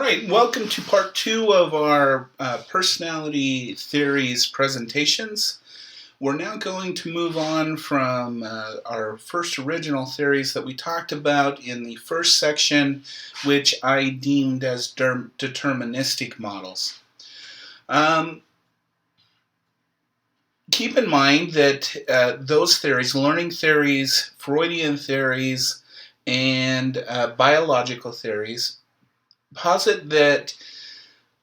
right, welcome to part two of our personality theories presentations. We're now going to move on from our first original theories that we talked about in the first section, which I deemed as deterministic models. Keep in mind that those theories, learning theories, Freudian theories, and biological theories, posit that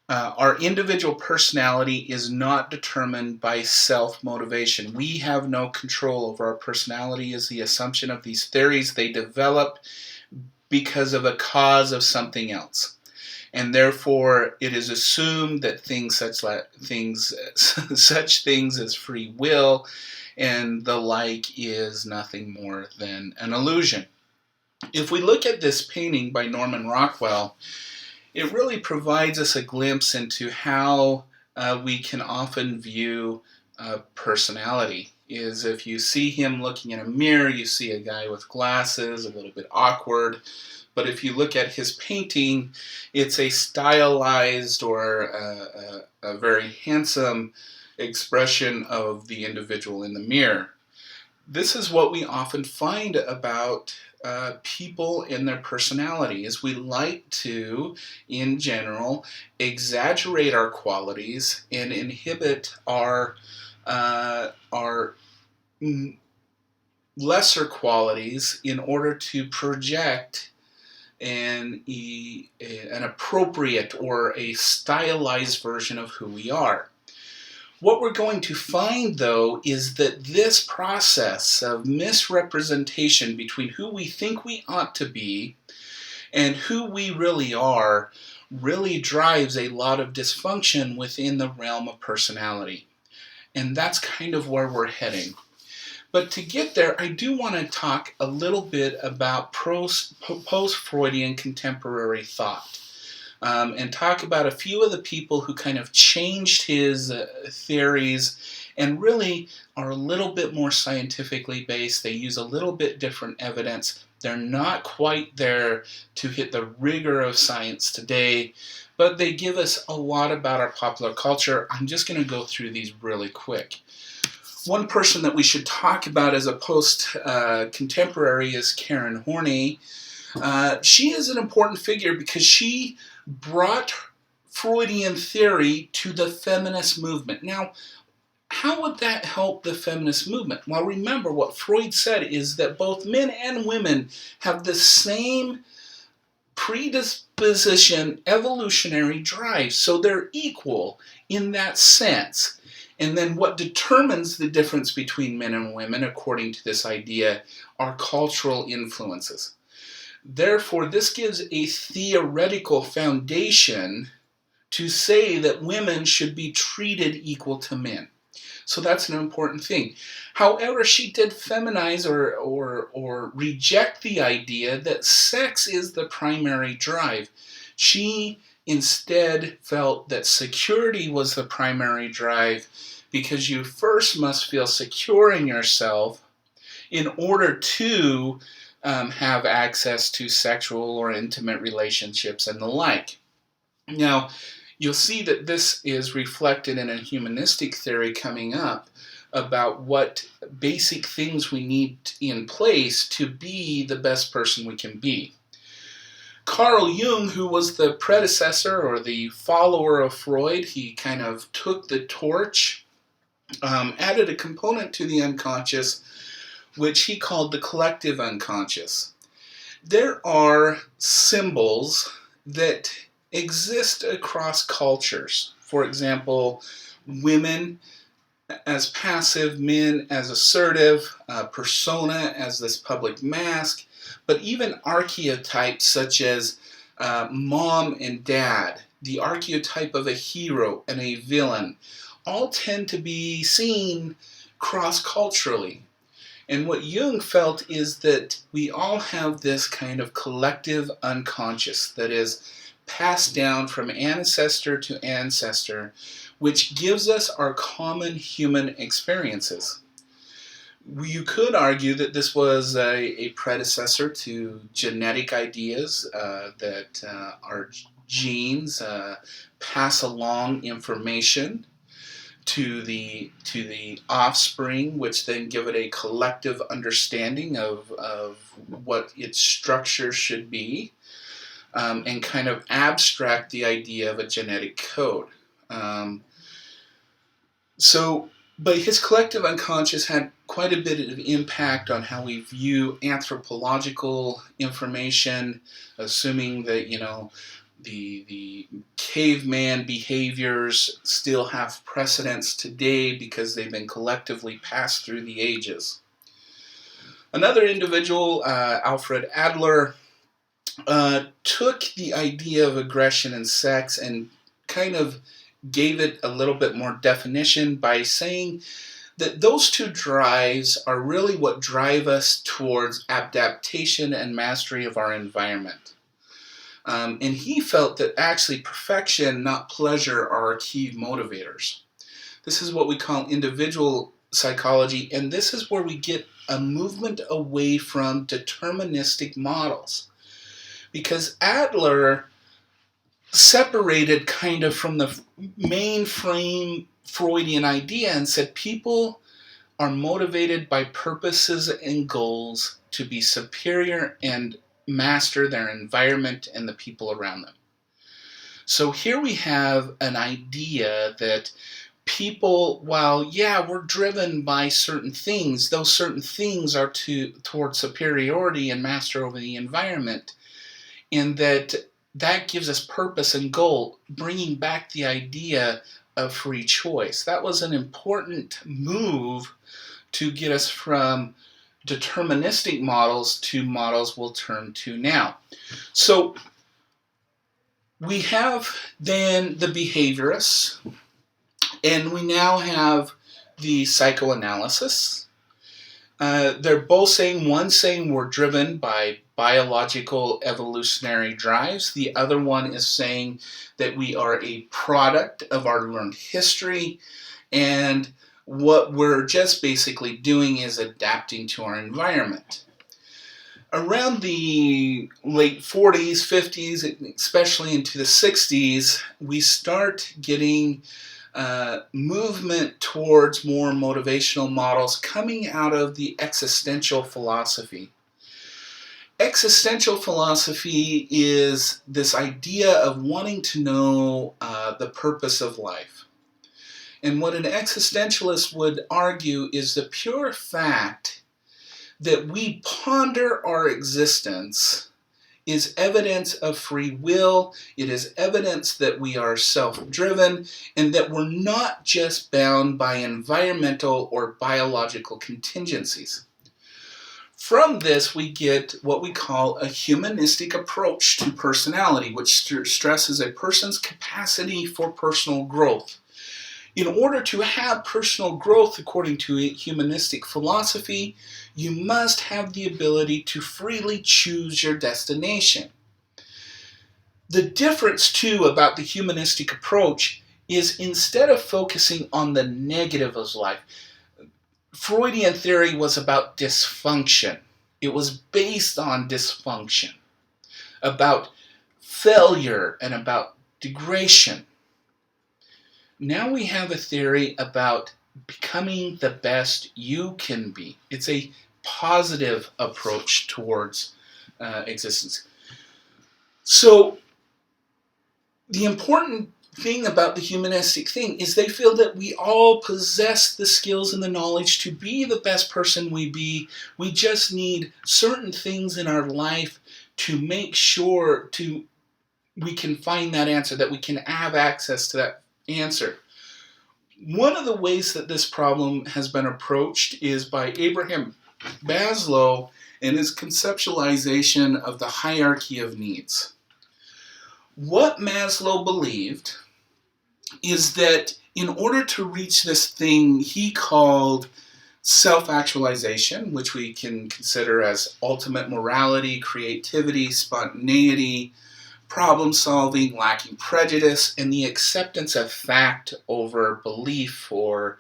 our individual personality is not determined by self-motivation. We have no control over our personality is the assumption of these theories. They develop because of a cause of something else. And therefore, it is assumed that such things as free will and the like is nothing more than an illusion. If we look at this painting by Norman Rockwell, it really provides us a glimpse into how we can often view personality. Is if you see him looking in a mirror, you see a guy with glasses, a little bit awkward. But if you look at his painting, it's a stylized or a very handsome expression of the individual in the mirror. This is what we often find about people in their personality is we like to, in general, exaggerate our qualities and inhibit our lesser qualities in order to project an appropriate or a stylized version of who we are. What we're going to find, though, is that this process of misrepresentation between who we think we ought to be and who we really are really drives a lot of dysfunction within the realm of personality. And that's kind of where we're heading. But to get there, I do want to talk a little bit about post-Freudian contemporary thought. And talk about a few of the people who kind of changed his theories and really are a little bit more scientifically based. They use a little bit different evidence. They're not quite there to hit the rigor of science today, but they give us a lot about our popular culture. I'm just going to go through these really quick. One person that we should talk about as a post-contemporary is Karen Horney. She is an important figure because she brought Freudian theory to the feminist movement. Now, how would that help the feminist movement? Well, remember what Freud said is that both men and women have the same predisposition, evolutionary drive, so they're equal in that sense. And then what determines the difference between men and women, according to this idea, are cultural influences. Therefore, this gives a theoretical foundation to say that women should be treated equal to men. So that's an important thing. However, she did feminize or reject the idea that sex is the primary drive. She instead felt that security was the primary drive because you first must feel secure in yourself in order to have access to sexual or intimate relationships and the like. Now, you'll see that this is reflected in a humanistic theory coming up about what basic things we need in place to be the best person we can be. Carl Jung, who was the predecessor or the follower of Freud, he kind of took the torch, added a component to the unconscious, which he called the collective unconscious. There are symbols that exist across cultures. For example, women as passive, men as assertive, persona as this public mask, but even archetypes such as mom and dad, the archetype of a hero and a villain, all tend to be seen cross-culturally. And what Jung felt is that we all have this kind of collective unconscious that is passed down from ancestor to ancestor, which gives us our common human experiences. You could argue that this was a predecessor to genetic ideas that are genes pass along information to the offspring, which then give it a collective understanding of what its structure should be, and kind of abstract the idea of a genetic code. But his collective unconscious had quite a bit of impact on how we view anthropological information, assuming that, the caveman behaviors still have precedence today because they've been collectively passed through the ages. Another individual, Alfred Adler, took the idea of aggression and sex and kind of gave it a little bit more definition by saying that those two drives are really what drive us towards adaptation and mastery of our environment. And he felt that actually perfection, not pleasure, are our key motivators. This is what we call individual psychology, and this is where we get a movement away from deterministic models. Because Adler separated kind of from the mainframe Freudian idea and said people are motivated by purposes and goals to be superior and master their environment and the people around them. So here we have an idea that people, while we're driven by certain things, those certain things are toward superiority and master over the environment, and that gives us purpose and goal, bringing back the idea of free choice. That was an important move to get us from deterministic models to models we'll turn to now. So we have then the behaviorists, and we now have the psychoanalysis. They're both saying, one saying we're driven by biological evolutionary drives. The other one is saying that we are a product of our learned history, and what we're just basically doing is adapting to our environment. Around the late 40s, 50s, especially into the 60s, we start getting movement towards more motivational models coming out of the existential philosophy. Existential philosophy is this idea of wanting to know the purpose of life. And what an existentialist would argue is the pure fact that we ponder our existence is evidence of free will. It is evidence that we are self-driven and that we're not just bound by environmental or biological contingencies. From this, we get what we call a humanistic approach to personality, which stresses a person's capacity for personal growth. In order to have personal growth, according to a humanistic philosophy, you must have the ability to freely choose your destination. The difference, too, about the humanistic approach is instead of focusing on the negative of life, Freudian theory was about dysfunction. It was based on dysfunction, about failure and about degradation. Now we have a theory about becoming the best you can be. It's a positive approach towards existence. So the important thing about the humanistic thing is they feel that we all possess the skills and the knowledge to be the best person we be. We just need certain things in our life to make sure we can find that answer, that we can have access to that answer. One of the ways that this problem has been approached is by Abraham Maslow and his conceptualization of the hierarchy of needs. What Maslow believed is that in order to reach this thing he called self-actualization, which we can consider as ultimate morality, creativity, spontaneity, problem solving, lacking prejudice, and the acceptance of fact over belief or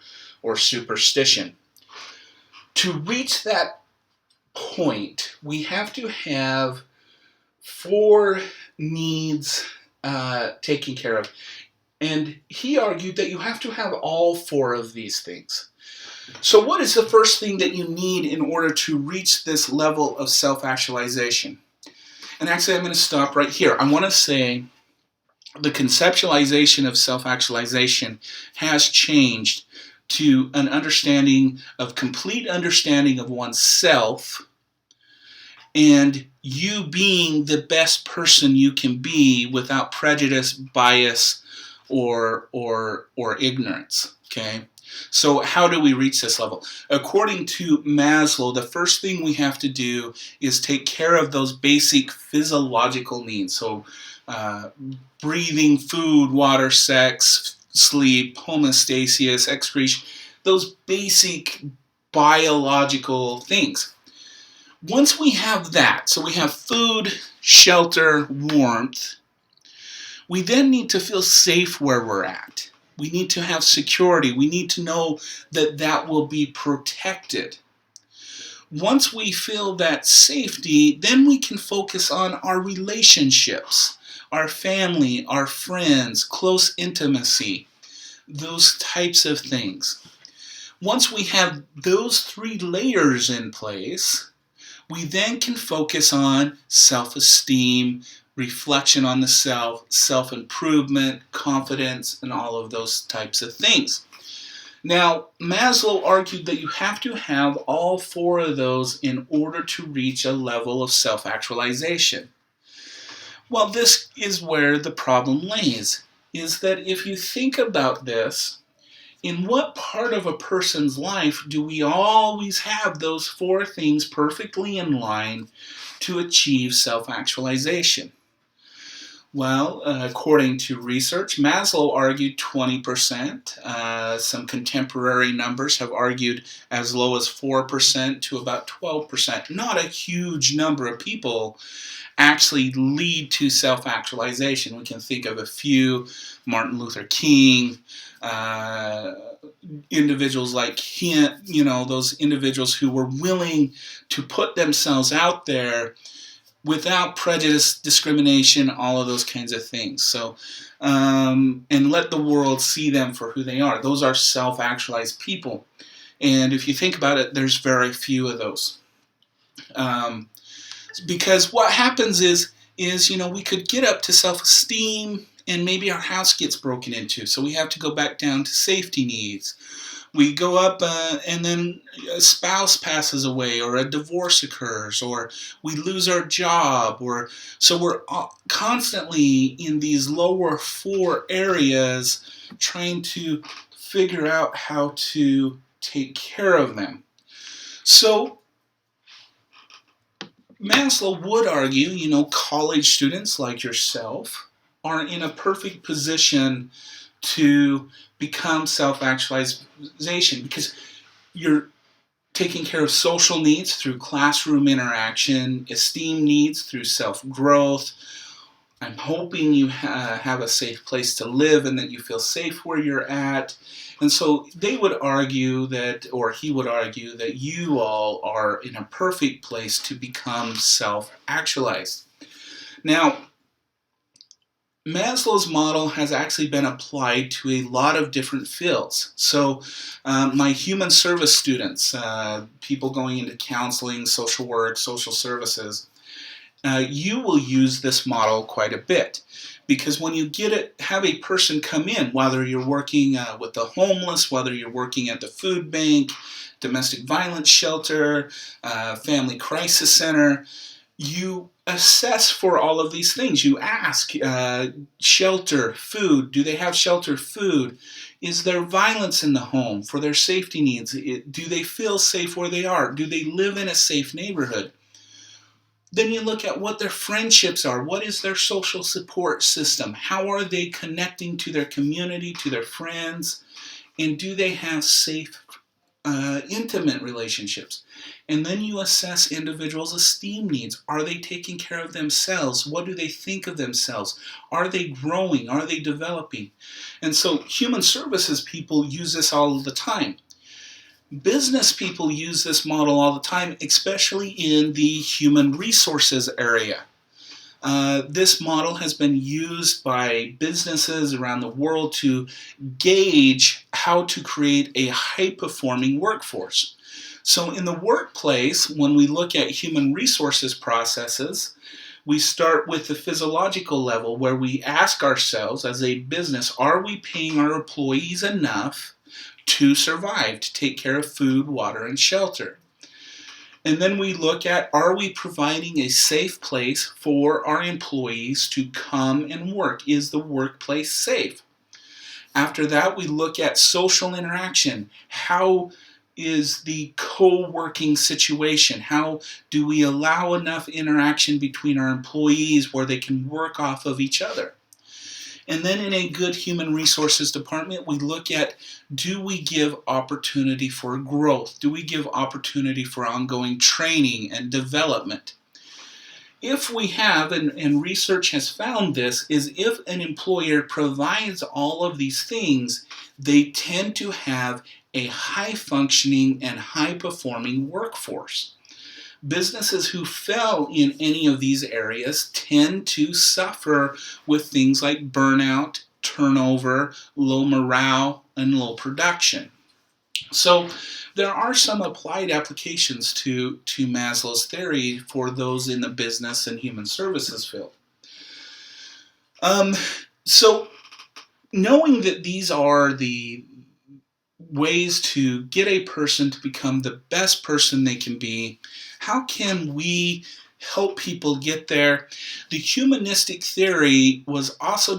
superstition. To reach that point, we have to have 4 needs taken care of. And he argued that you have to have all four of these things. So what is the first thing that you need in order to reach this level of self-actualization? And actually, I'm going to stop right here. I want to say the conceptualization of self-actualization has changed to an understanding of complete understanding of oneself and you being the best person you can be without prejudice, bias, or ignorance. Okay? So how do we reach this level? According to Maslow, the first thing we have to do is take care of those basic physiological needs. So breathing, food, water, sex, sleep, homeostasis, excretion, those basic biological things. Once we have that, so we have food, shelter, warmth, we then need to feel safe where we're at. We need to have security. We need to know that that will be protected. Once we feel that safety, then we can focus on our relationships, our family, our friends, close intimacy, those types of things. Once we have those three layers in place, we then can focus on self-esteem, reflection on the self, self-improvement, confidence, and all of those types of things. Now, Maslow argued that you have to have all four of those in order to reach a level of self-actualization. Well, this is where the problem lays, is that if you think about this, in what part of a person's life do we always have those four things perfectly in line to achieve self-actualization? Well, according to research, Maslow argued 20%. Some contemporary numbers have argued as low as 4% to about 12%. Not a huge number of people actually lead to self-actualization. We can think of a few: Martin Luther King, individuals like him, those individuals who were willing to put themselves out there without prejudice, discrimination, all of those kinds of things. So, and let the world see them for who they are. Those are self-actualized people. And if you think about it, there's very few of those. Because what happens is, we could get up to self-esteem and maybe our house gets broken into. So we have to go back down to safety needs. We go up and then a spouse passes away or a divorce occurs or we lose our job. So we're constantly in these lower four areas trying to figure out how to take care of them. So Maslow would argue, college students like yourself are in a perfect position to become self-actualization because you're taking care of social needs through classroom interaction, esteem needs through self-growth. I'm hoping you have a safe place to live and that you feel safe where you're at. And so they would argue that, or he would argue that you all are in a perfect place to become self-actualized. Now, Maslow's model has actually been applied to a lot of different fields. So my human service students, people going into counseling, social work, social services, you will use this model quite a bit. Because when you have a person come in, whether you're working with the homeless, whether you're working at the food bank, domestic violence shelter, family crisis center, you assess for all of these things. You ask, shelter, food, do they have shelter, food? Is there violence in the home for their safety needs? Do they feel safe where they are? Do they live in a safe neighborhood? Then you look at what their friendships are. What is their social support system? How are they connecting to their community, to their friends? And do they have safe, intimate relationships? And then you assess individuals' esteem needs. Are they taking care of themselves? What do they think of themselves? Are they growing? Are they developing? And so human services people use this all the time. Business people use this model all the time, especially in the human resources area. This model has been used by businesses around the world to gauge how to create a high-performing workforce. So in the workplace, when we look at human resources processes, we start with the physiological level where we ask ourselves as a business, are we paying our employees enough to survive, to take care of food, water, and shelter? And then we look at, are we providing a safe place for our employees to come and work? Is the workplace safe? After that, we look at social interaction. How is the co-working situation? How do we allow enough interaction between our employees where they can work off of each other? And then in a good human resources department, we look at, do we give opportunity for growth? Do we give opportunity for ongoing training and development? If we have, and research has found this, is if an employer provides all of these things, they tend to have a high-functioning and high-performing workforce. Businesses who fail in any of these areas tend to suffer with things like burnout, turnover, low morale, and low production. So there are some applied applications to Maslow's theory for those in the business and human services field. So knowing that these are the ways to get a person to become the best person they can be, how can we help people get there? The humanistic theory was also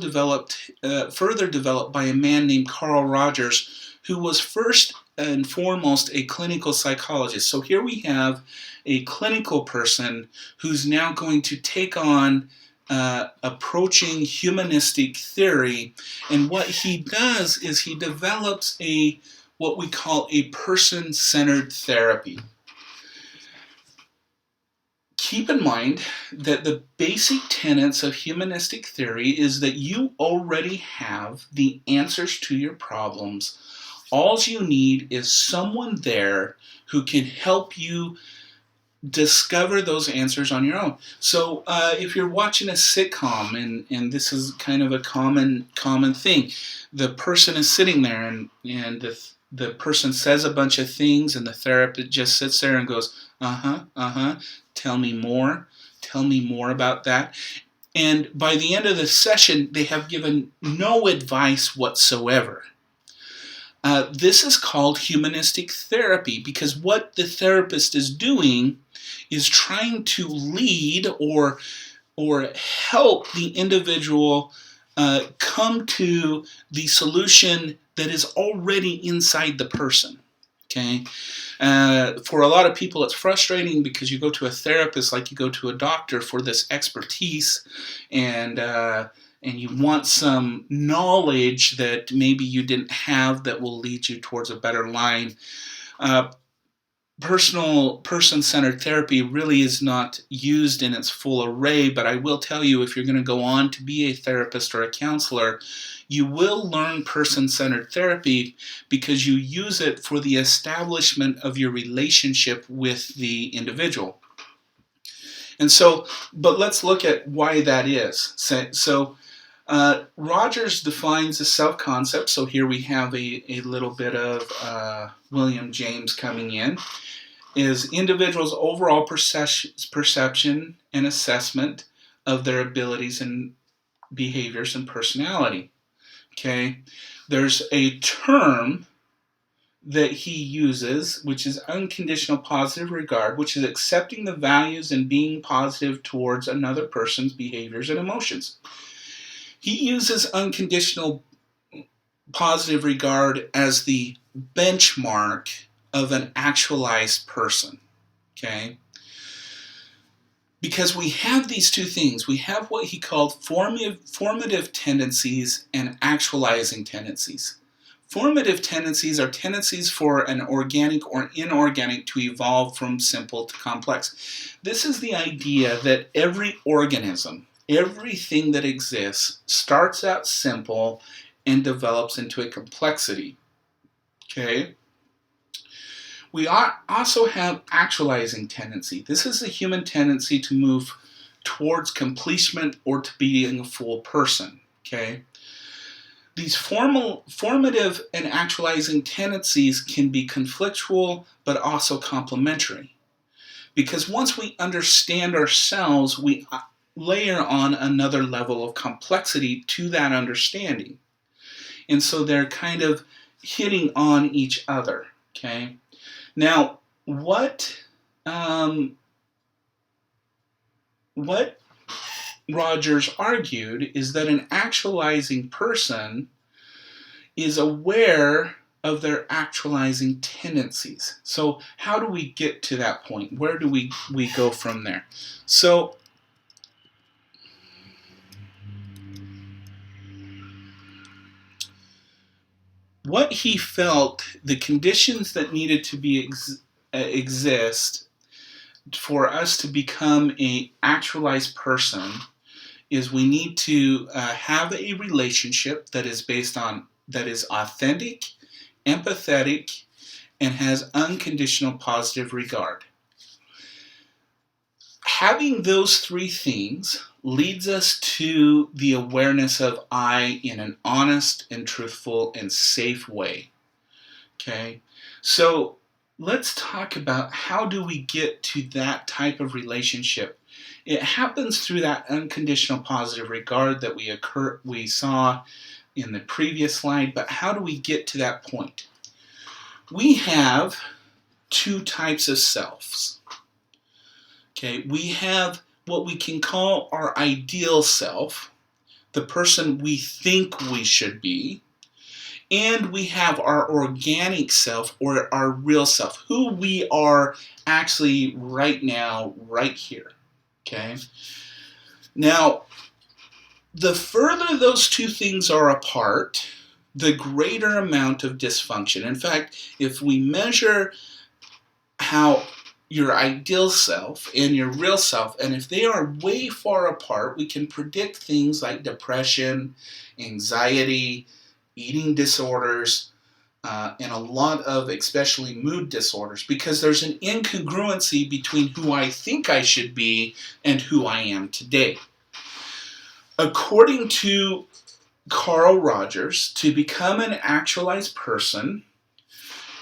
further developed by a man named Carl Rogers, who was first and foremost a clinical psychologist. So here we have a clinical person who's now going to take on approaching humanistic theory, and what he does is he develops what we call a person-centered therapy. Keep in mind that the basic tenets of humanistic theory is that you already have the answers to your problems. All you need is someone there who can help you discover those answers on your own. So if you're watching a sitcom, and this is kind of a common thing, the person is sitting there and the person says a bunch of things and the therapist just sits there and goes, tell me more about that. And by the end of the session, they have given no advice whatsoever. This is called humanistic therapy, because what the therapist is doing is trying to lead or help the individual come to the solution that is already inside the person. Okay, for a lot of people, it's frustrating because you go to a therapist like you go to a doctor for this expertise, and you want some knowledge that maybe you didn't have that will lead you towards a better line. Person-centered therapy really is not used in its full array, but I will tell you, if you're going to go on to be a therapist or a counselor, you will learn person-centered therapy because you use it for the establishment of your relationship with the individual. And so, but let's look at why that is. So Rogers defines a self-concept. So here we have a little bit of William James coming in. Is individuals' overall perception and assessment of their abilities and behaviors and personality. Okay, there's a term that he uses, which is unconditional positive regard, which is accepting the values and being positive towards another person's behaviors and emotions. He uses unconditional positive regard as the benchmark of an actualized person. Okay? Because we have these two things. We have what he called formative tendencies and actualizing tendencies. Formative tendencies are tendencies for an organic or inorganic to evolve from simple to complex. This is the idea that every organism, everything that exists, starts out simple and develops into a complexity. Okay? We also have actualizing tendency. This is the human tendency to move towards completion or to being a full person. Okay? These formative and actualizing tendencies can be conflictual but also complementary. Because once we understand ourselves, we layer on another level of complexity to that understanding. And so they're kind of hitting on each other. Okay? Now, what Rogers argued is that an actualizing person is aware of their actualizing tendencies. So how do we get to that point? Where do we go from there? So what he felt, the conditions that needed to be exist for us to become an actualized person is we need to have a relationship that is authentic, empathetic, and has unconditional positive regard. Having those three things leads us to the awareness of I in an honest and truthful and safe way. Okay? So let's talk about how do we get to that type of relationship. It happens through that unconditional positive regard that we saw in the previous slide, but how do we get to that point? We have two types of selves. Okay, we have what we can call our ideal self, the person we think we should be, and we have our organic self, or our real self, who we are actually right now, right here. Okay? Now, the further those two things are apart, the greater amount of dysfunction. In fact, if we measure how your ideal self and your real self, and if they are way far apart, we can predict things like depression, anxiety, eating disorders, and a lot of especially mood disorders, because there's an incongruency between who I think I should be and who I am today. According to Carl Rogers, to become an actualized person,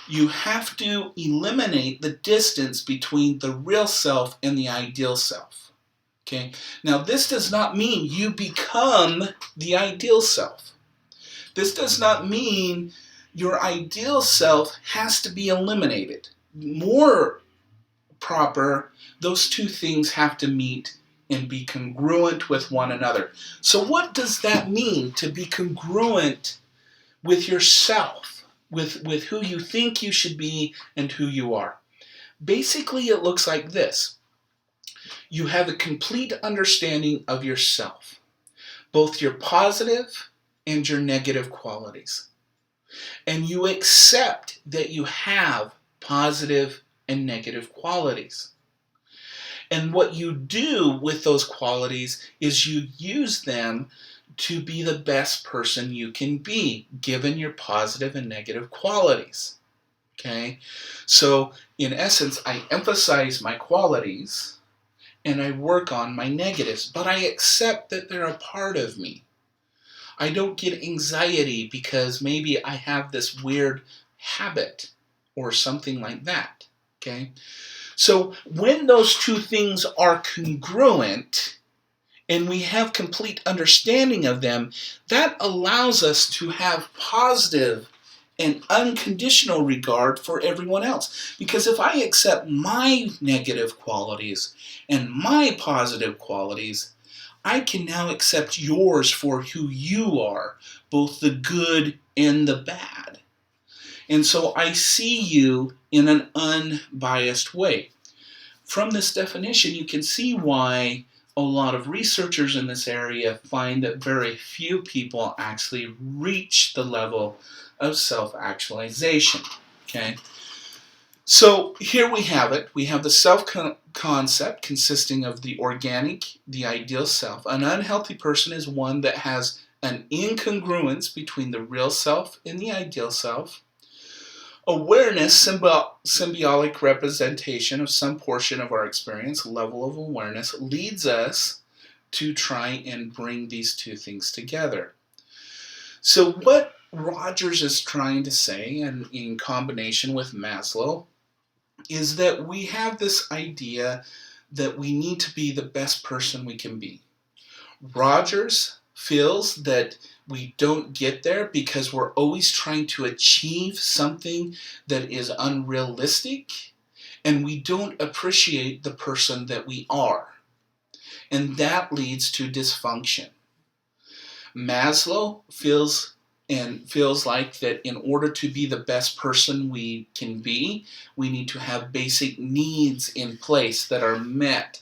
you have to eliminate the distance between the real self and the ideal self. Okay? Now, this does not mean you become the ideal self. This does not mean your ideal self has to be eliminated. More proper, those two things have to meet and be congruent with one another. So what does that mean, to be congruent with yourself, with who you think you should be and who you are? Basically, it looks like this. You have a complete understanding of yourself, both your positive and your negative qualities. And you accept that you have positive and negative qualities. And what you do with those qualities is you use them to be the best person you can be, given your positive and negative qualities. Okay? So, in essence, I emphasize my qualities and I work on my negatives, but I accept that they're a part of me. I don't get anxiety because maybe I have this weird habit or something like that. Okay? So when those two things are congruent and we have complete understanding of them, that allows us to have positive and unconditional regard for everyone else. Because if I accept my negative qualities and my positive qualities, I can now accept yours for who you are, both the good and the bad. And so I see you in an unbiased way. From this definition, you can see why a lot of researchers in this area find that very few people actually reach the level of self-actualization. Okay? So here we have it. We have the self-concept consisting of the organic, the ideal self. An unhealthy person is one that has an incongruence between the real self and the ideal self. Awareness, symbolic representation of some portion of our experience, level of awareness, leads us to try and bring these two things together. So what Rogers is trying to say, and in combination with Maslow, is that we have this idea that we need to be the best person we can be. Rogers feels that we don't get there because we're always trying to achieve something that is unrealistic, and we don't appreciate the person that we are. And that leads to dysfunction. Maslow feels like that in order to be the best person we can be, we need to have basic needs in place that are met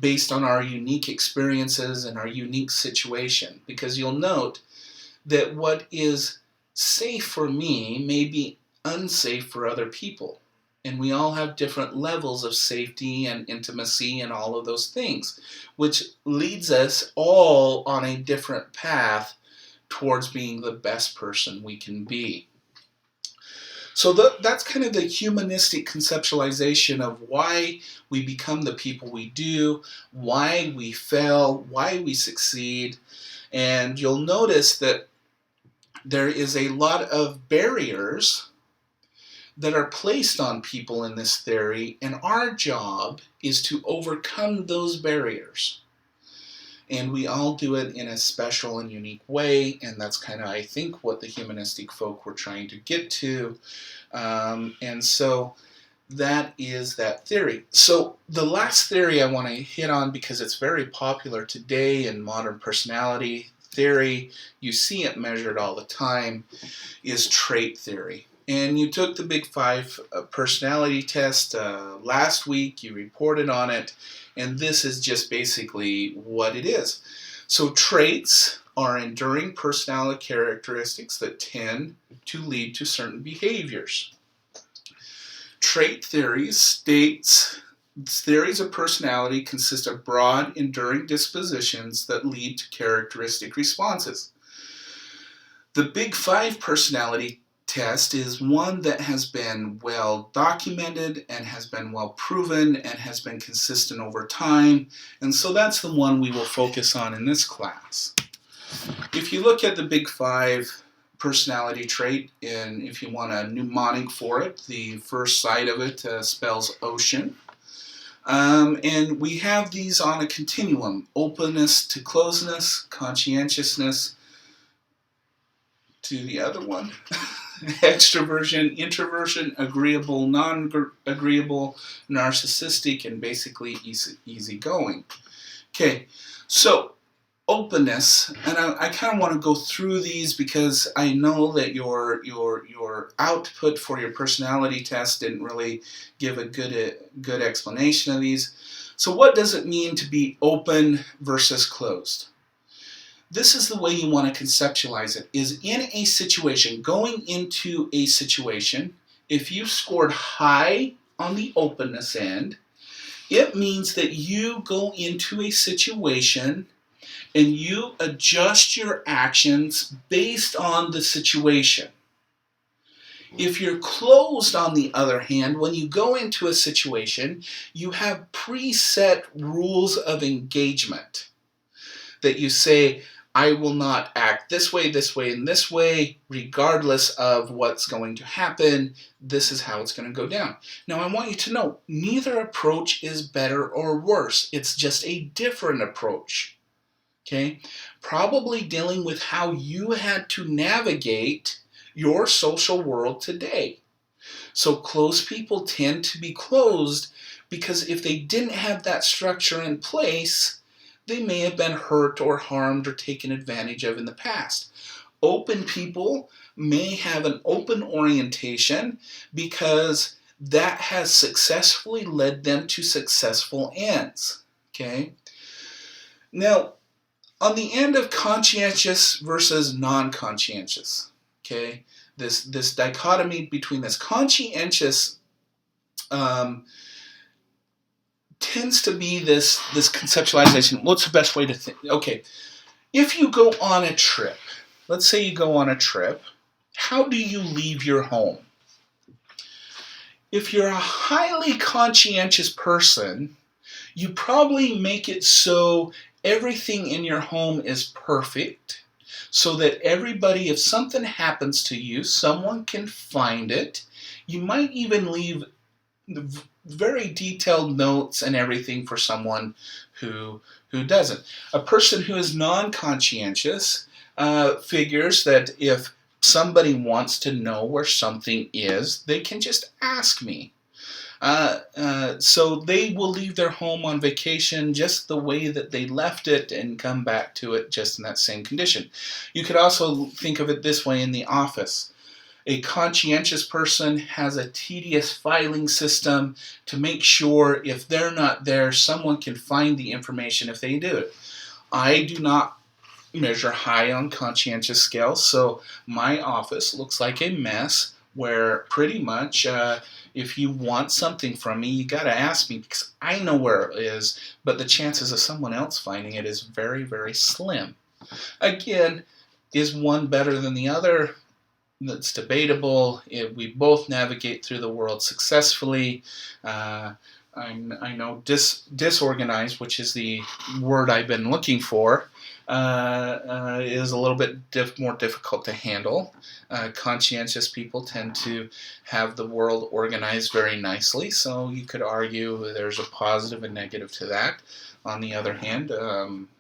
based on our unique experiences and our unique situation. Because you'll note that what is safe for me may be unsafe for other people. And we all have different levels of safety and intimacy and all of those things, which leads us all on a different path towards being the best person we can be. So that's kind of the humanistic conceptualization of why we become the people we do, why we fail, why we succeed. And you'll notice that there is a lot of barriers that are placed on people in this theory, and our job is to overcome those barriers. And we all do it in a special and unique way, and that's kind of, I think, what the humanistic folk were trying to get to. And so that is that theory. So the last theory I want to hit on, because it's very popular today in modern personality theory, you see it measured all the time, is trait theory. And you took the Big Five personality test last week, you reported on it, and this is just basically what it is. So traits are enduring personality characteristics that tend to lead to certain behaviors. Trait theory states theories of personality consist of broad, enduring dispositions that lead to characteristic responses. The Big Five personality test is one that has been well documented and has been well proven and has been consistent over time, and so that's the one we will focus on in this class. If you look at the Big Five personality trait, and if you want a mnemonic for it, the first side of it spells ocean. And we have these on a continuum: openness to closeness, conscientiousness to the other one, extroversion, introversion, agreeable, non-agreeable, narcissistic, and basically easygoing. Okay, so openness, and I kind of want to go through these because I know that your output for your personality test didn't really give a good explanation of these. So what does it mean to be open versus closed? This is the way you want to conceptualize it, is in a situation, going into a situation, if you scored high on the openness end, it means that you go into a situation and you adjust your actions based on the situation. If you're closed, on the other hand, when you go into a situation, you have preset rules of engagement that you say, I will not act this way, and this way, regardless of what's going to happen. This is how it's going to go down. Now, I want you to know, neither approach is better or worse. It's just a different approach. Okay? Probably dealing with how you had to navigate your social world today. So closed people tend to be closed because if they didn't have that structure in place, they may have been hurt or harmed or taken advantage of in the past. Open people may have an open orientation because that has successfully led them to successful ends. Okay? Now, on the end of conscientious versus non-conscientious, okay, this dichotomy between this conscientious tends to be this conceptualization. What's the best way to think? Okay, if you go on a trip, let's say you go on a trip, how do you leave your home? If you're a highly conscientious person, you probably make it so everything in your home is perfect, so that everybody, if something happens to you, someone can find it. You might even leave very detailed notes and everything for someone who doesn't. A person who is non-conscientious figures that if somebody wants to know where something is, they can just ask me. So they will leave their home on vacation just the way that they left it and come back to it just in that same condition. You could also think of it this way in the office. A conscientious person has a tedious filing system to make sure if they're not there, someone can find the information if they do it. I do not measure high on conscientious scales, so my office looks like a mess where pretty much if you want something from me, you got to ask me because I know where it is, but the chances of someone else finding it is very, very slim. Again, is one better than the other? That's debatable. We both navigate through the world successfully. I know disorganized, which is the word I've been looking for, is a little bit more difficult to handle. Conscientious people tend to have the world organized very nicely, so you could argue there's a positive and negative to that. On the other hand,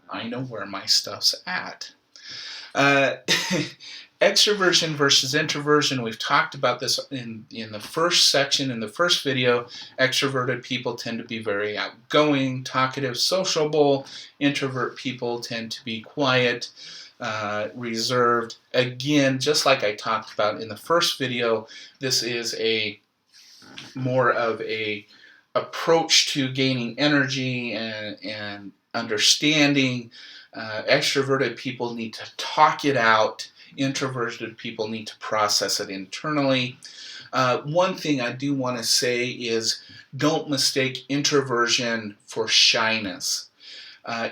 I know where my stuff's at. Extroversion versus introversion. We've talked about this in the first section, in the first video. Extroverted people tend to be very outgoing, talkative, sociable. Introvert people tend to be quiet, reserved. Again, just like I talked about in the first video, this is more of a approach to gaining energy and understanding. Extroverted people need to talk it out. Introverted people need to process it internally. One thing I do want to say is don't mistake introversion for shyness.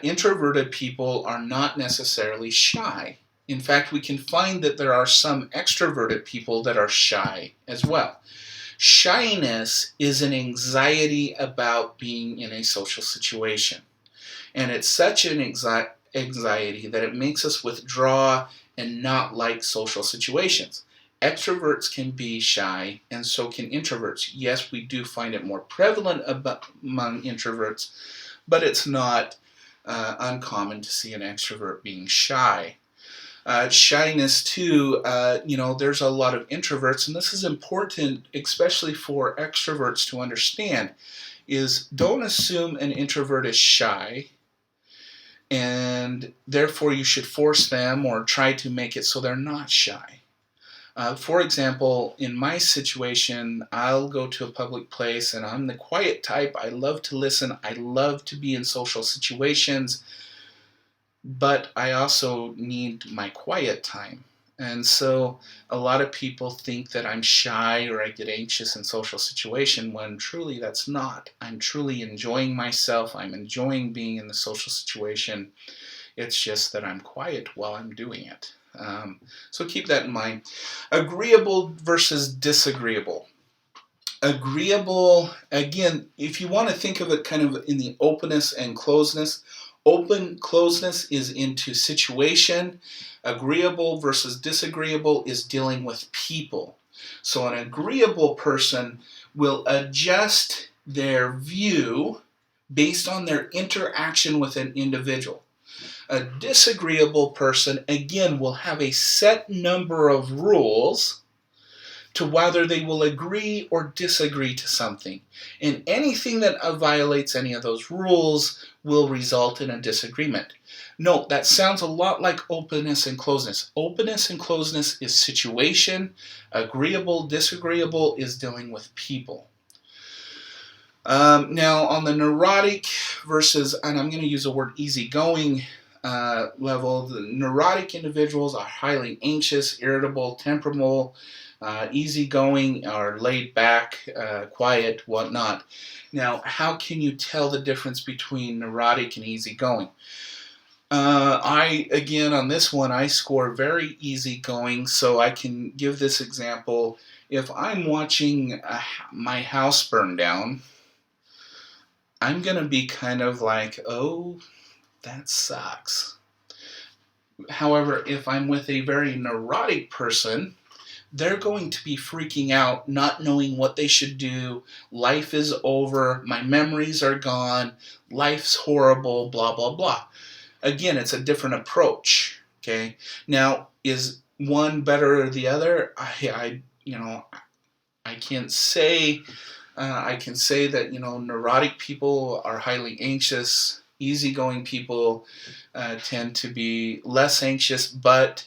Introverted people are not necessarily shy. In fact, we can find that there are some extroverted people that are shy as well. Shyness is an anxiety about being in a social situation. And it's such an anxiety that it makes us withdraw and not like social situations. Extroverts can be shy, and so can introverts. Yes, we do find it more prevalent among introverts, but it's not uncommon to see an extrovert being shy. Shyness too, there's a lot of introverts, and this is important, especially for extroverts to understand, is don't assume an introvert is shy, and therefore you should force them or try to make it so they're not shy. For example, in my situation, I'll go to a public place and I'm the quiet type. I love to listen. I love to be in social situations, but I also need my quiet time. And so a lot of people think that I'm shy or I get anxious in social situation when truly that's not. I'm truly enjoying myself. I'm enjoying being in the social situation. It's just that I'm quiet while I'm doing it. So keep that in mind. Agreeable versus disagreeable. Agreeable, again, if you want to think of it kind of in the openness and closeness, closeness is into situation. Agreeable versus disagreeable is dealing with people. So an agreeable person will adjust their view based on their interaction with an individual. A disagreeable person, again, will have a set number of rules to whether they will agree or disagree to something. And anything that violates any of those rules will result in a disagreement. Note, that sounds a lot like openness and closeness. Openness and closeness is situation. Agreeable, disagreeable is dealing with people. Now, on the neurotic versus, and I'm going to use the word easygoing level, the neurotic individuals are highly anxious, irritable, temperamental, easygoing, or laid back, quiet, whatnot. Now, how can you tell the difference between neurotic and easygoing? Again, on this one, I score very easygoing, so I can give this example. If I'm watching my house burn down, I'm going to be kind of like, oh, that sucks. However, if I'm with a very neurotic person, they're going to be freaking out, not knowing what they should do. Life is over. My memories are gone. Life's horrible, blah, blah, blah. Again, it's a different approach. Okay. Now, is one better or the other? I can't say. I can say that neurotic people are highly anxious. Easygoing people tend to be less anxious, but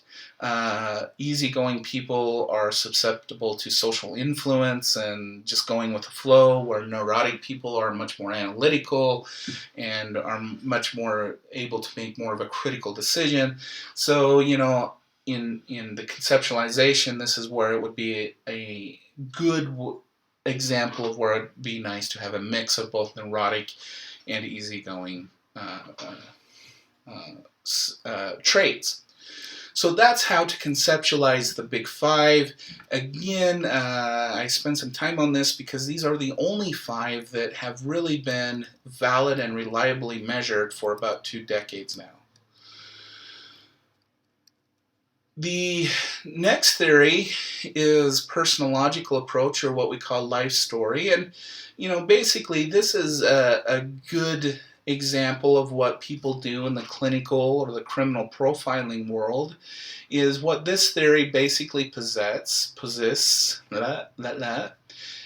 easygoing people are susceptible to social influence and just going with the flow, where neurotic people are much more analytical and are much more able to make more of a critical decision. So, in the conceptualization, this is where it would be a good example of where it'd be nice to have a mix of both neurotic and easygoing traits. So that's how to conceptualize the Big Five. Again, I spent some time on this because these are the only five that have really been valid and reliably measured for about 2 decades now. The next theory is personological approach, or what we call life story. And, basically this is a good example of what people do in the clinical or the criminal profiling world. Is what this theory basically possesses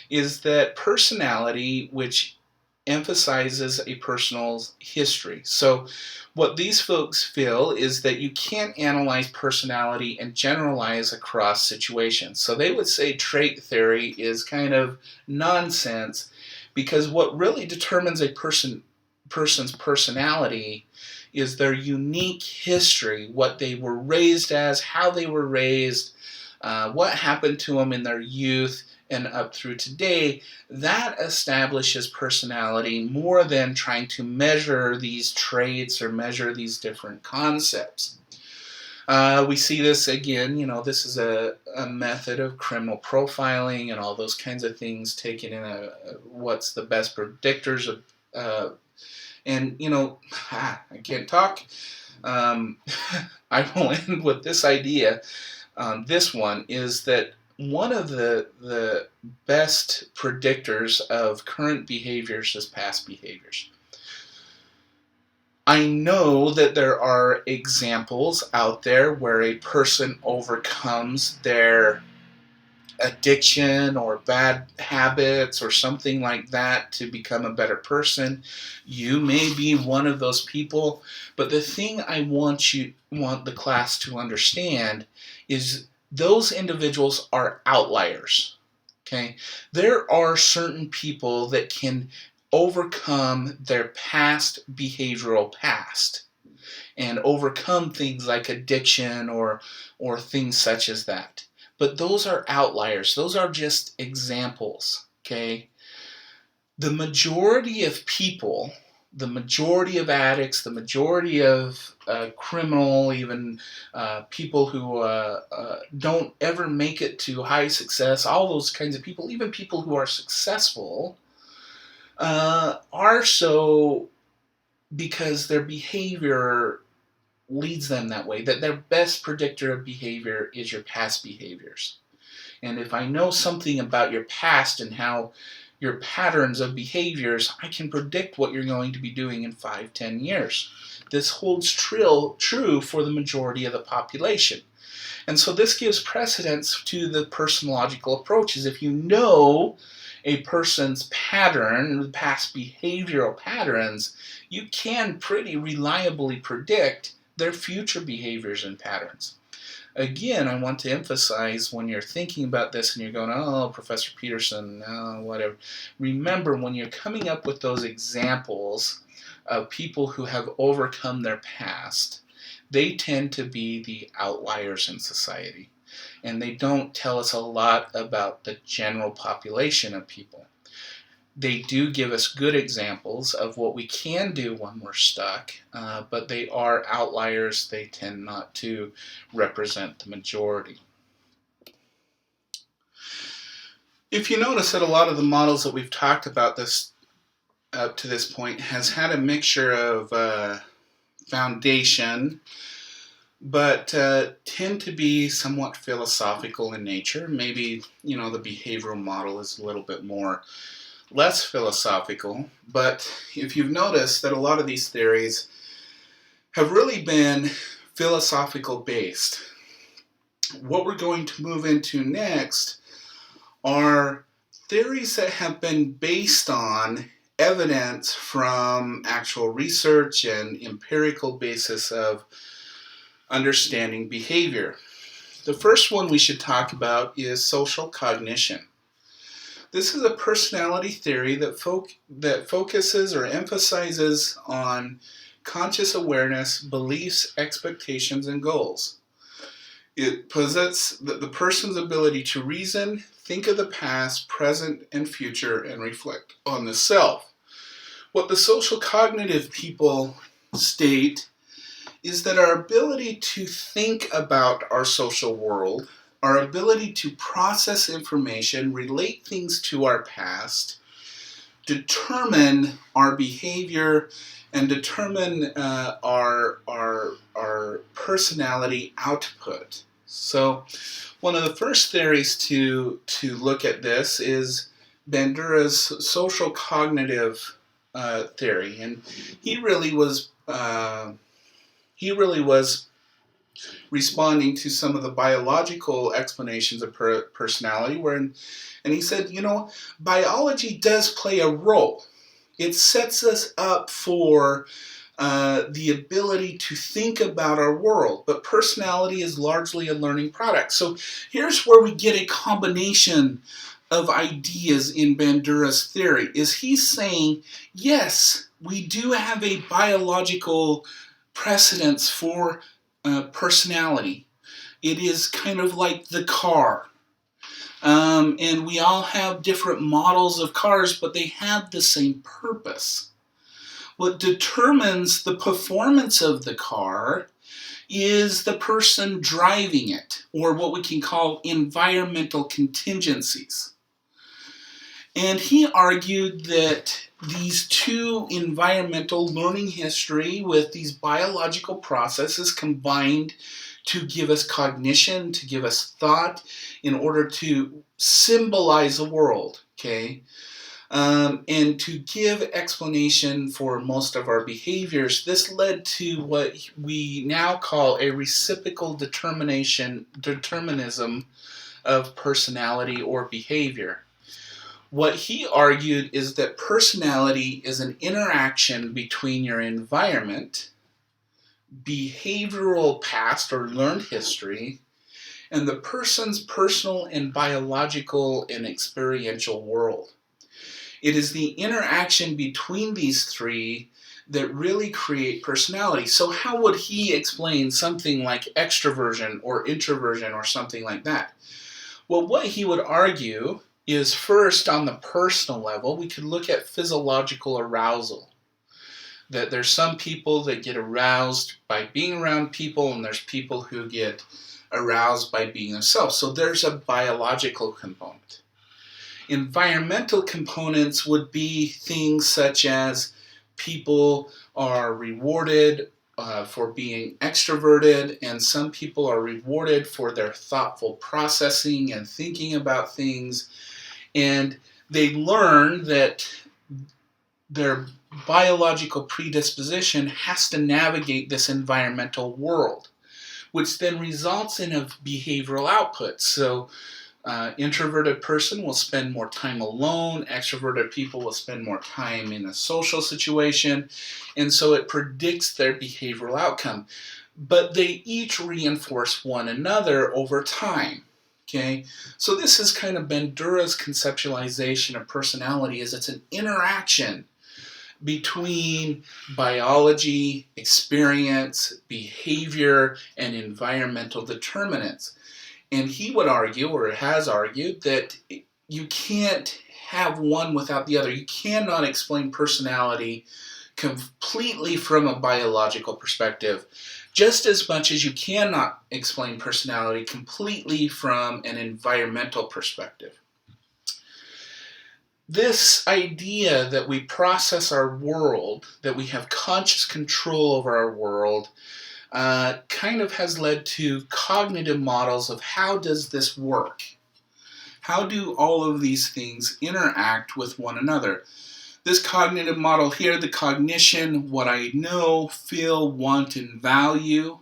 is that personality which emphasizes a person's history. So what these folks feel is that you can't analyze personality and generalize across situations. So they would say trait theory is kind of nonsense, because what really determines a person's personality is their unique history, what they were raised as, how they were raised, what happened to them in their youth and up through today. That establishes personality more than trying to measure these traits or measure these different concepts. We see this again, this is a method of criminal profiling and all those kinds of things, taken in what's the best predictors of, and I can't talk. I will end with this idea. This one is that one of the best predictors of current behaviors is past behaviors. I know that there are examples out there where a person overcomes their addiction or bad habits or something like that to become a better person. You may be one of those people, but the thing I want the class to understand is those individuals are outliers. Okay? There are certain people that can overcome their past behavioral past and overcome things like addiction or things such as that. But those are outliers. Those are just examples. Okay? The majority of people, the majority of addicts, the majority of criminal, even people who don't ever make it to high success, all those kinds of people, even people who are successful, are so because their behavior leads them that way, that their best predictor of behavior is your past behaviors. And if I know something about your past and how your patterns of behaviors, I can predict what you're going to be doing in 5-10 years. This holds true for the majority of the population. And so this gives precedence to the personological approaches. If you know a person's pattern, past behavioral patterns, you can pretty reliably predict their future behaviors and patterns. Again, I want to emphasize, when you're thinking about this and you're going, oh, Professor Peterson, whatever, remember, when you're coming up with those examples of people who have overcome their past, they tend to be the outliers in society. And they don't tell us a lot about the general population of people. They do give us good examples of what we can do when we're stuck, but they are outliers. They tend not to represent the majority. If you notice that a lot of the models that we've talked about this up to this point has had a mixture of foundation, but tend to be somewhat philosophical in nature. Maybe, the behavioral model is a little bit more less philosophical, but if you've noticed that a lot of these theories have really been philosophical based. What we're going to move into next are theories that have been based on evidence from actual research and empirical basis of understanding behavior. The first one we should talk about is social cognition. This is a personality theory that focuses or emphasizes on conscious awareness, beliefs, expectations, and goals. It posits the person's ability to reason, think of the past, present, and future, and reflect on the self. What the social cognitive people state is that our ability to think about our social world, our ability to process information, relate things to our past, determine our behavior, and determine our personality output. So one of the first theories to look at this is Bandura's social cognitive theory, and he really was responding to some of the biological explanations of personality, and he said, biology does play a role. It sets us up for the ability to think about our world, but personality is largely a learning product. So here's where we get a combination of ideas in Bandura's theory. Is he's saying, yes, we do have a biological precedence for personality. It is kind of like the car. And we all have different models of cars, but they have the same purpose. What determines the performance of the car is the person driving it, or what we can call environmental contingencies. And he argued that these two environmental learning history with these biological processes combined to give us cognition, to give us thought, in order to symbolize the world, okay? And to give explanation for most of our behaviors. This led to what we now call a reciprocal determinism of personality or behavior. What he argued is that personality is an interaction between your environment, behavioral past or learned history, and the person's personal and biological and experiential world. It is the interaction between these three that really create personality. So how would he explain something like extroversion or introversion or something like that? Well, what he would argue is, first, on the personal level, we could look at physiological arousal. That there's some people that get aroused by being around people, and there's people who get aroused by being themselves. So there's a biological component. Environmental components would be things such as people are rewarded for being extroverted, and some people are rewarded for their thoughtful processing and thinking about things. And they learn that their biological predisposition has to navigate this environmental world, which then results in a behavioral output. So introverted person will spend more time alone, extroverted people will spend more time in a social situation, and so it predicts their behavioral outcome. But they each reinforce one another over time. Okay, so this is kind of Bandura's conceptualization of personality, is it's an interaction between biology, experience, behavior, and environmental determinants. And he would argue, or has argued, that you can't have one without the other. You cannot explain personality completely from a biological perspective, just as much as you cannot explain personality completely from an environmental perspective. This idea that we process our world, that we have conscious control over our world, kind of has led to cognitive models of how does this work? How do all of these things interact with one another? This cognitive model here, the cognition, what I know, feel, want, and value,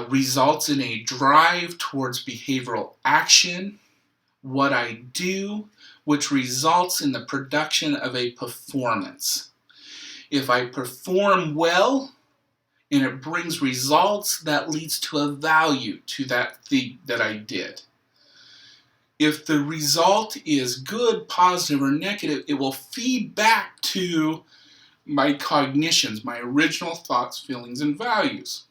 results in a drive towards behavioral action. What I do, which results in the production of a performance. If I perform well and it brings results, that leads to a value to that thing that I did. If the result is good, positive, or negative, it will feed back to my cognitions, my original thoughts, feelings, and values.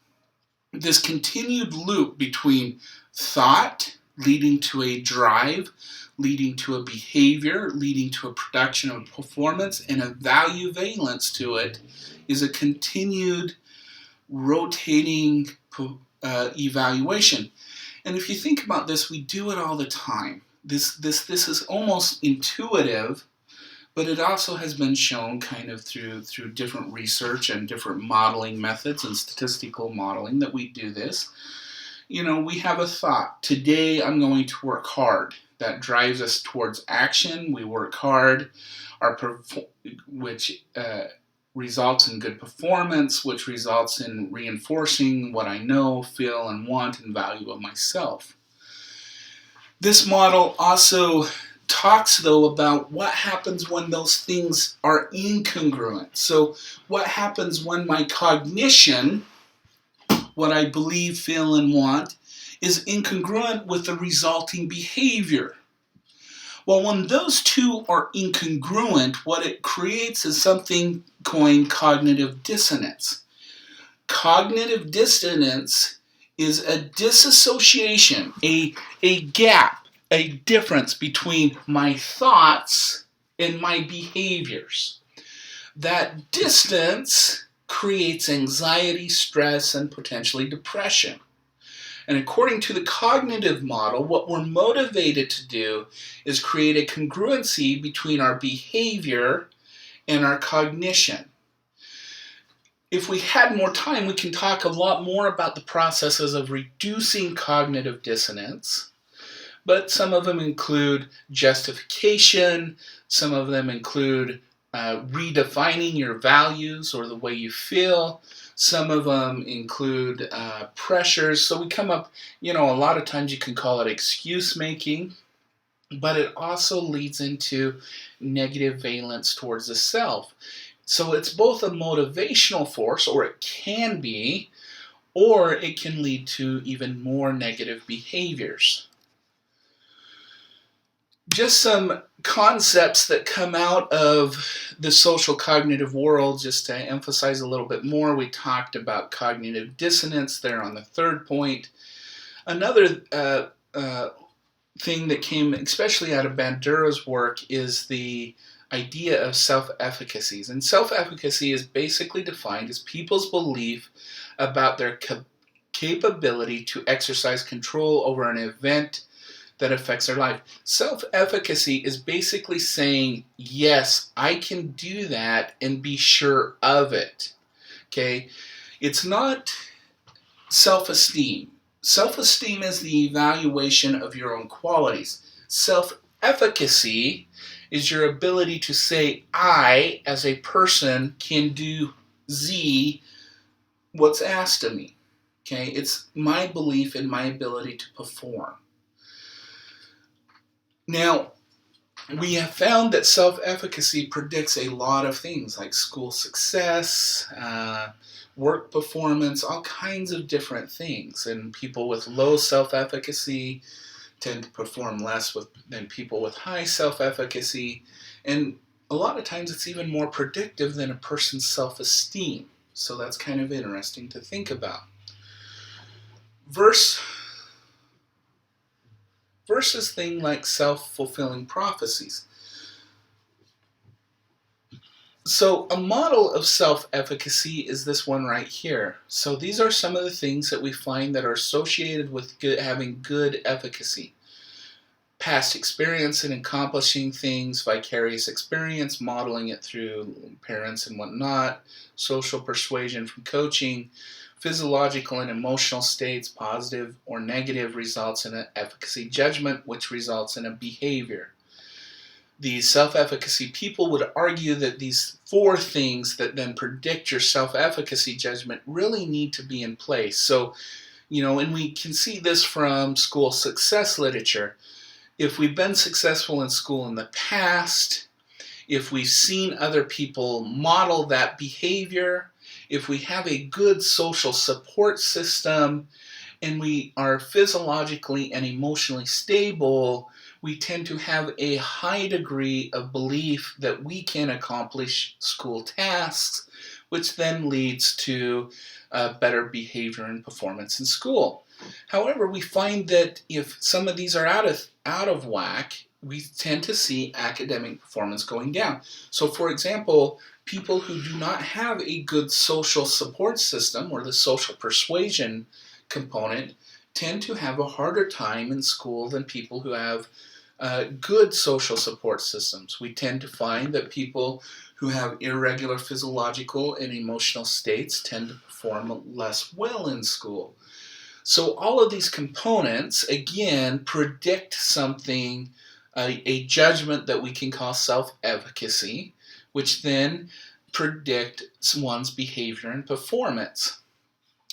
This continued loop between thought leading to a drive, leading to a behavior, leading to a production of performance, and a value valence to it is a continued rotating evaluation. And if you think about this, we do it all the time. This is almost intuitive, but it also has been shown kind of through different research and different modeling methods and statistical modeling that we do this. We have a thought. Today I'm going to work hard. That drives us towards action. We work hard, which results in good performance, which results in reinforcing what I know, feel, and want and value of myself. This model also talks, though, about what happens when those things are incongruent. So what happens when my cognition, what I believe, feel, and want, is incongruent with the resulting behavior? Well, when those two are incongruent, what it creates is something coined cognitive dissonance. Cognitive dissonance is a disassociation, a gap, a difference between my thoughts and my behaviors. That distance creates anxiety, stress, and potentially depression. And according to the cognitive model, what we're motivated to do is create a congruency between our behavior and our cognition. If we had more time, we can talk a lot more about the processes of reducing cognitive dissonance, but some of them include justification, some of them include redefining your values or the way you feel. Some of them include pressures. So we come up, a lot of times you can call it excuse making, but it also leads into negative valence towards the self. So it's both a motivational force, or it can be, or it can lead to even more negative behaviors. Just some concepts that come out of the social cognitive world, just to emphasize a little bit more. We talked about cognitive dissonance there on the third point. Another thing that came especially out of Bandura's work is the idea of self-efficacies. And self-efficacy is basically defined as people's belief about their capability to exercise control over an event that affects their life. Self-efficacy is basically saying, yes, I can do that and be sure of it. Okay? It's not self-esteem. Self-esteem is the evaluation of your own qualities. Self-efficacy is your ability to say, I, as a person, can do Z, what's asked of me. Okay? It's my belief in my ability to perform. Now, we have found that self-efficacy predicts a lot of things like school success, work performance, all kinds of different things. And people with low self-efficacy tend to perform less than people with high self-efficacy. And a lot of times it's even more predictive than a person's self-esteem. So that's kind of interesting to think about. Verse versus things like self-fulfilling prophecies. So a model of self-efficacy is this one right here. So these are some of the things that we find that are associated with having good efficacy. Past experience in accomplishing things, vicarious experience, modeling it through parents and whatnot, social persuasion from coaching, physiological and emotional states, positive or negative, results in an efficacy judgment, which results in a behavior. These self-efficacy people would argue that these 4 things that then predict your self-efficacy judgment really need to be in place. So, and we can see this from school success literature. If we've been successful in school in the past, if we've seen other people model that behavior, if we have a good social support system, and we are physiologically and emotionally stable, we tend to have a high degree of belief that we can accomplish school tasks, which then leads to better behavior and performance in school. However, we find that if some of these are out of whack, we tend to see academic performance going down. So, for example, people who do not have a good social support system or the social persuasion component tend to have a harder time in school than people who have good social support systems. We tend to find that people who have irregular physiological and emotional states tend to perform less well in school. So all of these components, again, predict something, a judgment that we can call self-efficacy, which then predict one's behavior and performance.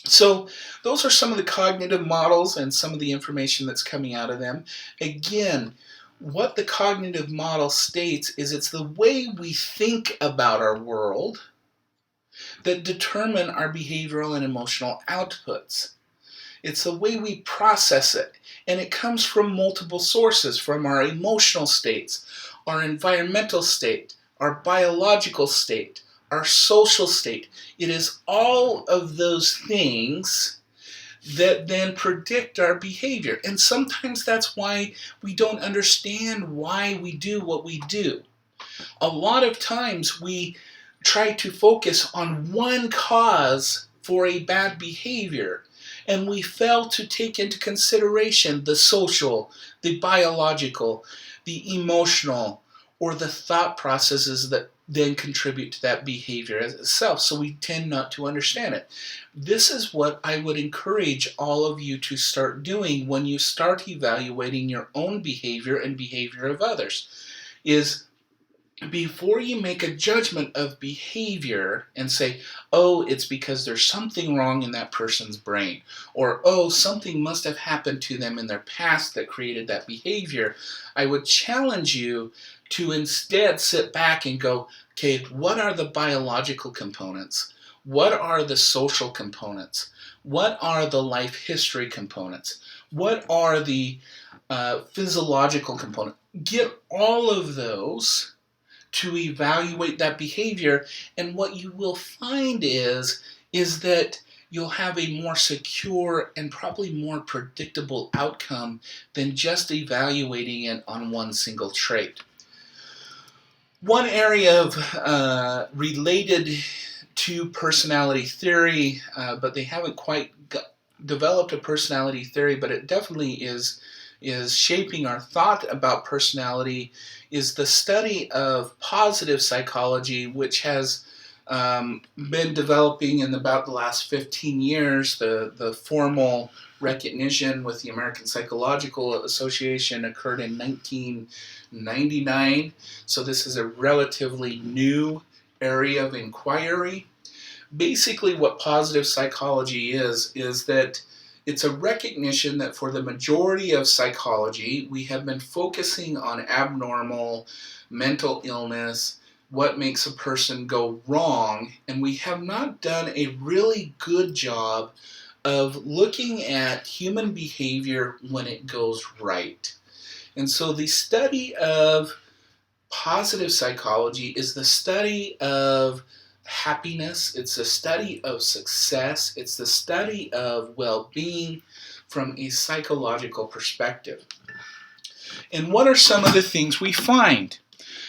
So those are some of the cognitive models and some of the information that's coming out of them. Again, what the cognitive model states is it's the way we think about our world that determine our behavioral and emotional outputs. It's the way we process it, and it comes from multiple sources, from our emotional states, our environmental state, our biological state, our social state. It is all of those things that then predict our behavior. And sometimes that's why we don't understand why we do what we do. A lot of times we try to focus on one cause for a bad behavior, and we fail to take into consideration the social, the biological, the emotional, or the thought processes that then contribute to that behavior as itself. So we tend not to understand it. This is what I would encourage all of you to start doing when you start evaluating your own behavior and behavior of others, is before you make a judgment of behavior and say, oh, it's because there's something wrong in that person's brain, or oh, something must have happened to them in their past that created that behavior, I would challenge you to instead sit back and go, okay, what are the biological components? What are the social components? What are the life history components? What are the physiological components? Get all of those to evaluate that behavior, and what you will find is that you'll have a more secure and probably more predictable outcome than just evaluating it on one single trait. One area of related to personality theory, but they haven't quite developed a personality theory, but it definitely is shaping our thought about personality, is the study of positive psychology, which has been developing in about the last 15 years. The formal recognition with the American Psychological Association occurred in 1999, so this is a relatively new area of inquiry. Basically, what positive psychology is that it's a recognition that for the majority of psychology, we have been focusing on abnormal mental illness, what makes a person go wrong, and we have not done a really good job of looking at human behavior when it goes right. And so the study of positive psychology is the study of happiness, it's the study of success, it's the study of well-being from a psychological perspective. And what are some of the things we find?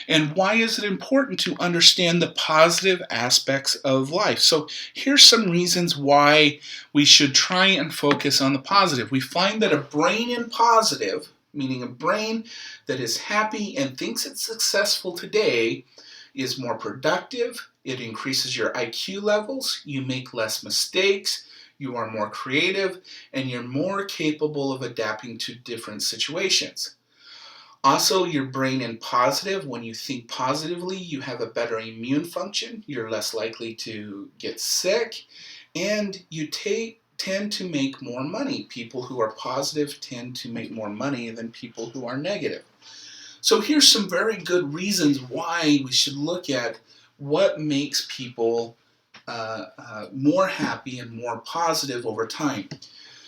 And why is it important to understand the positive aspects of life? So here's some reasons why we should try and focus on the positive. We find that a brain in positive, meaning a brain that is happy and thinks it's successful today, is more productive. It increases your IQ levels. You make less mistakes. You are more creative, and you're more capable of adapting to different situations. Also, your brain in positive, when you think positively, you have a better immune function, you're less likely to get sick, and you tend to make more money. People who are positive tend to make more money than people who are negative. So here's some very good reasons why we should look at what makes people more happy and more positive over time.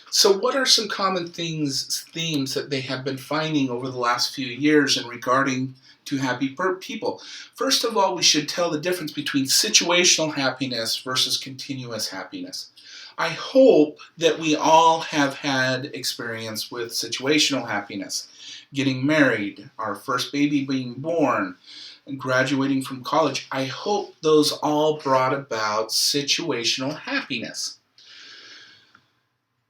So what are some common themes that they have been finding over the last few years in regarding to happy people? First of all, we should tell the difference between situational happiness versus continuous happiness. I hope that we all have had experience with situational happiness. Getting married, our first baby being born, and graduating from college. I hope those all brought about situational happiness.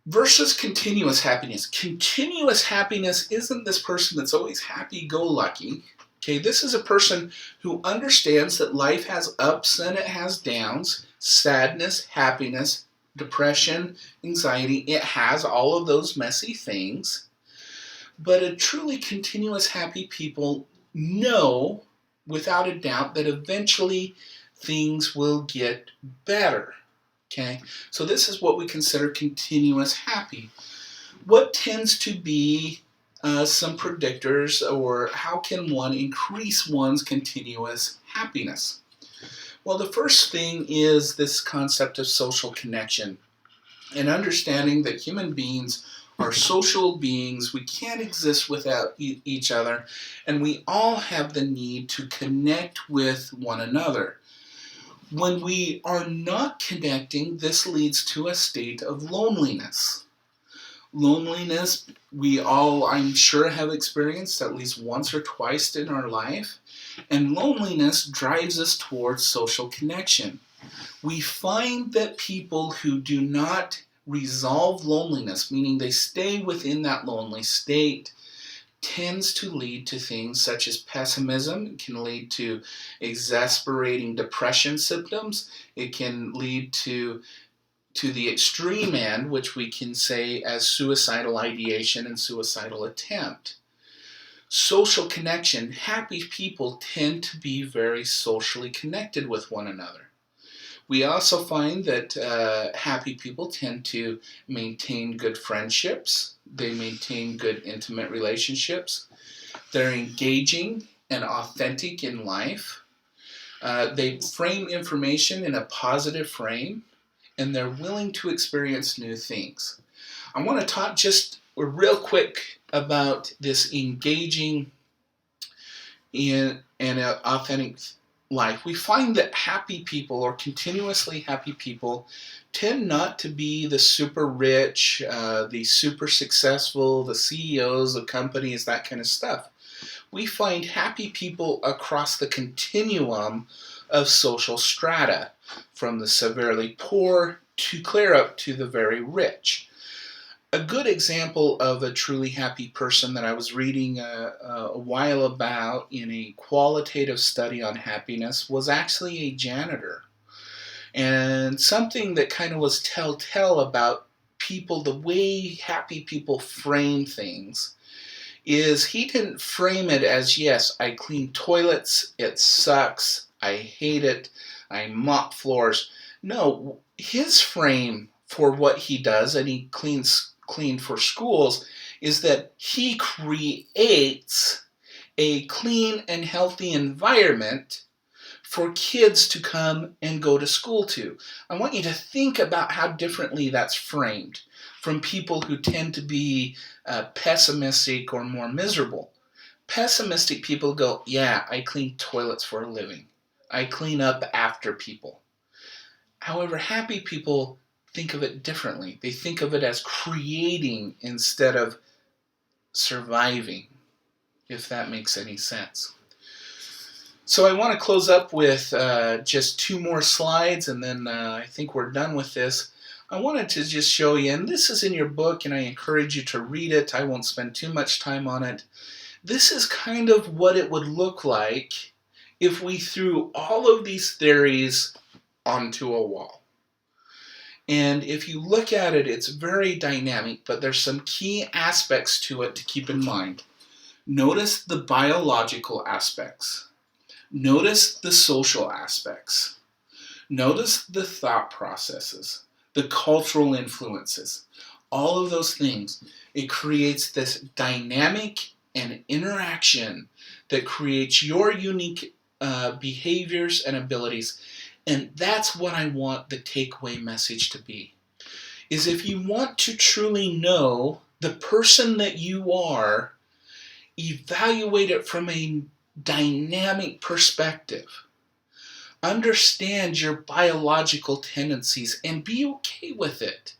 Versus continuous happiness. Continuous happiness isn't this person that's always happy-go-lucky. Okay, this is a person who understands that life has ups and it has downs, sadness, happiness, depression, anxiety. It has all of those messy things. But a truly continuous happy people know without a doubt that eventually things will get better. Okay, so this is what we consider continuous happy. What tends to be some predictors, or how can one increase one's continuous happiness? Well, the first thing is this concept of social connection and understanding that human beings are social beings. We can't exist without each other, and we all have the need to connect with one another. When we are not connecting, this leads to a state of loneliness. Loneliness, we all, I'm sure, have experienced at least once or twice in our life, and loneliness drives us towards social connection. We find that people who do not resolve loneliness, meaning they stay within that lonely state, tends to lead to things such as pessimism. It can lead to exasperating depression symptoms. It can lead to the extreme end, which we can say as suicidal ideation and suicidal attempt. Social connection. Happy people tend to be very socially connected with one another. We also find that happy people tend to maintain good friendships. They maintain good intimate relationships. They're engaging and authentic in life. They frame information in a positive frame, and they're willing to experience new things. I want to talk just real quick about this engaging in an authentic life. We find that happy people, or continuously happy people, tend not to be the super rich, the super successful, the CEOs of companies, that kind of stuff. We find happy people across the continuum of social strata, from the severely poor to clear up to the very rich. A good example of a truly happy person that I was reading a while about in a qualitative study on happiness was actually a janitor. And something that kind of was telltale about people, the way happy people frame things, is he didn't frame it as, yes, I clean toilets, it sucks, I hate it, I mop floors. No, his frame for what he does, and he clean for schools, is that he creates a clean and healthy environment for kids to come and go to school to. I want you to think about how differently that's framed from people who tend to be pessimistic or more miserable. Pessimistic people go, yeah, I clean toilets for a living. I clean up after people. However, happy people think of it differently. They think of it as creating instead of surviving. if that makes any sense. So I want to close up with just 2 more slides, and then I think we're done with this. I wanted to just show you, and this is in your book, and I encourage you to read it. I won't spend too much time on it. This is kind of what it would look like if we threw all of these theories onto a wall. And if you look at it, it's very dynamic, but there's some key aspects to it to keep in mind. Notice the biological aspects. Notice the social aspects. Notice the thought processes, the cultural influences, all of those things. It creates this dynamic and interaction that creates your unique behaviors and abilities. And that's what I want the takeaway message to be. Is if you want to truly know the person that you are, evaluate it from a dynamic perspective. Understand your biological tendencies and be okay with it.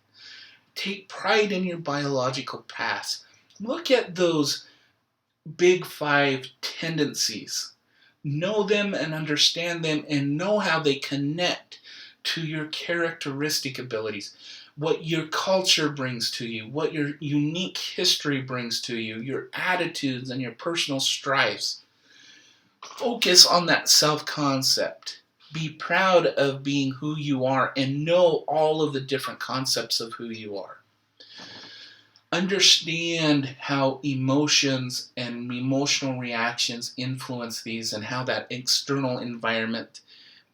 Take pride in your biological past. Look at those big 5 tendencies. Know them and understand them and know how they connect to your characteristic abilities. What your culture brings to you, what your unique history brings to you, your attitudes and your personal strifes. Focus on that self-concept. Be proud of being who you are and know all of the different concepts of who you are. Understand how emotions and emotional reactions influence these and how that external environment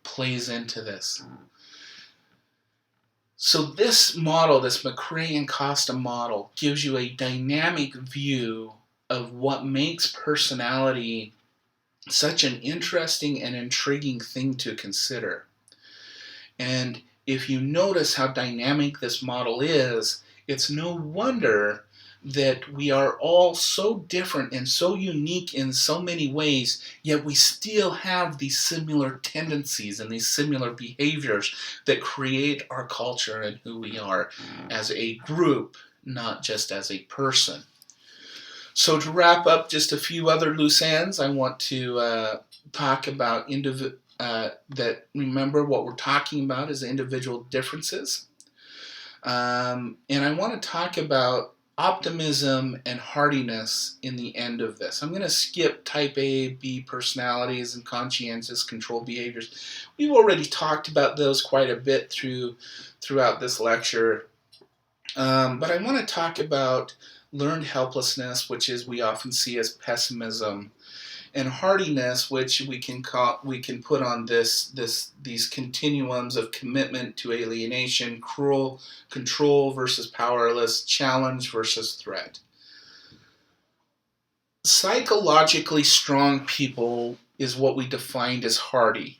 plays into this. So this model, this McRae and Costa model, gives you a dynamic view of what makes personality such an interesting and intriguing thing to consider. And if you notice how dynamic this model is, it's no wonder that we are all so different and so unique in so many ways, yet we still have these similar tendencies and these similar behaviors that create our culture and who we are as a group, not just as a person. So to wrap up just a few other loose ends, I want to talk about that. Remember what we're talking about is individual differences. And I want to talk about optimism and hardiness in the end of this. I'm going to skip type A, B personalities and conscientious control behaviors. We've already talked about those quite a bit throughout this lecture. But I want to talk about learned helplessness, which is we often see as pessimism, and hardiness, which we can put on these continuums of commitment to alienation, cruel control versus powerless, challenge versus threat. Psychologically strong people is what we defined as hardy.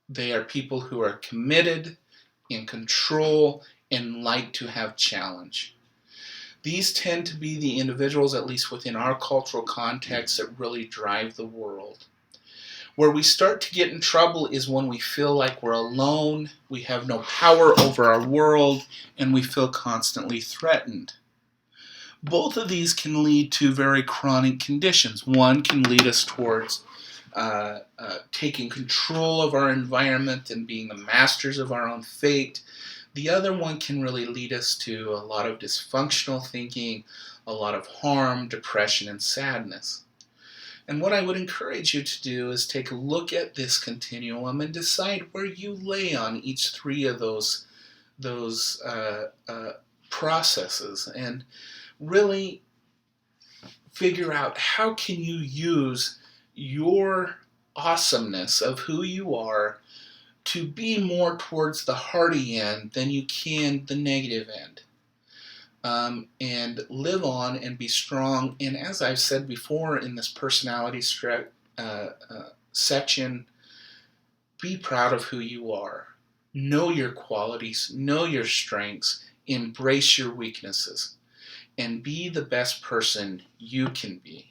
They are people who are committed, in control, and like to have challenge. These tend to be the individuals, at least within our cultural context, that really drive the world. Where we start to get in trouble is when we feel like we're alone, we have no power over our world, and we feel constantly threatened. Both of these can lead to very chronic conditions. One can lead us towards taking control of our environment and being the masters of our own fate. The other one can really lead us to a lot of dysfunctional thinking, a lot of harm, depression, and sadness. And what I would encourage you to do is take a look at this continuum and decide where you lay on each 3 of those processes, and really figure out how can you use your awesomeness of who you are to be more towards the hardy end than you can the negative end. And live on and be strong. And as I've said before in this personality section, be proud of who you are. Know your qualities, know your strengths, embrace your weaknesses, and be the best person you can be.